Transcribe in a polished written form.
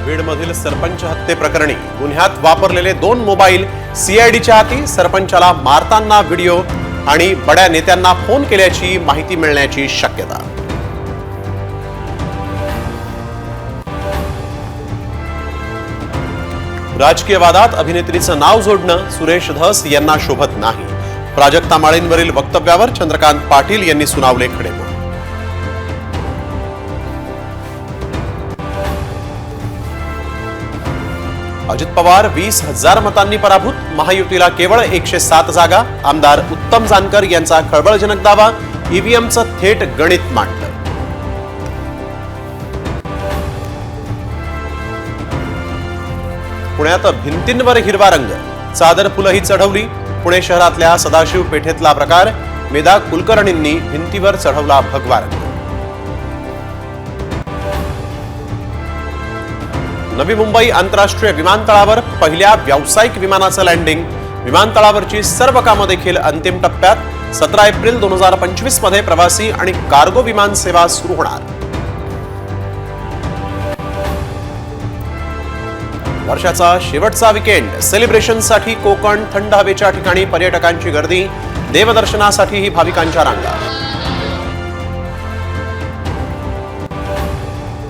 बीडमधील सरपंच हत्येप्रकरणी गुन्ह्यात वापरलेले 2 मोबाईल सीआयडीच्या हाती, सरपंचाला मारताना व्हिडिओ आणि बड्या नेत्यांना फोन केल्याची माहिती मिळण्याची शक्यता. राजकीय वादात अभिनेत्रीचं नाव जोडणं सुरेश धस यांना शोभत नाही. प्राजक्ता माळींवरील वक्तव्यावर चंद्रकांत पाटील यांनी सुनावले खडेबोल. अजित पवार 20,000 मतांनी पराभूत, महायुतीला केवळ 107 जागा. आमदार उत्तम जानकर यांचा खळबळजनक दावा, ईव्हीएमचं थेट गणित मांडलं. पुण्यात भिंतींवर हिरवा रंग, चादर फुलंही चढवली. पुणे शहरातल्या सदाशिव पेठेतला प्रकार, मेधा कुलकर्णींनी भिंतीवर चढवला भगवा रंग. नवी मुंबई आंतरराष्ट्रीय विमानतळावर पहिल्या व्यावसायिक विमानाचं लँडिंग. विमानतळावरची सर्व कामं देखील अंतिम टप्प्यात. 17 एप्रिल 2025 मध्ये प्रवासी आणि कार्गो विमान सेवा सुरू होणार. वर्षाचा शेवटचा वीकेंड, सेलिब्रेशनसाठी कोकण, थंड हवेच्या ठिकाणी पर्यटकांची गर्दी, देवदर्शनासाठीही भाविकांच्या रांगा.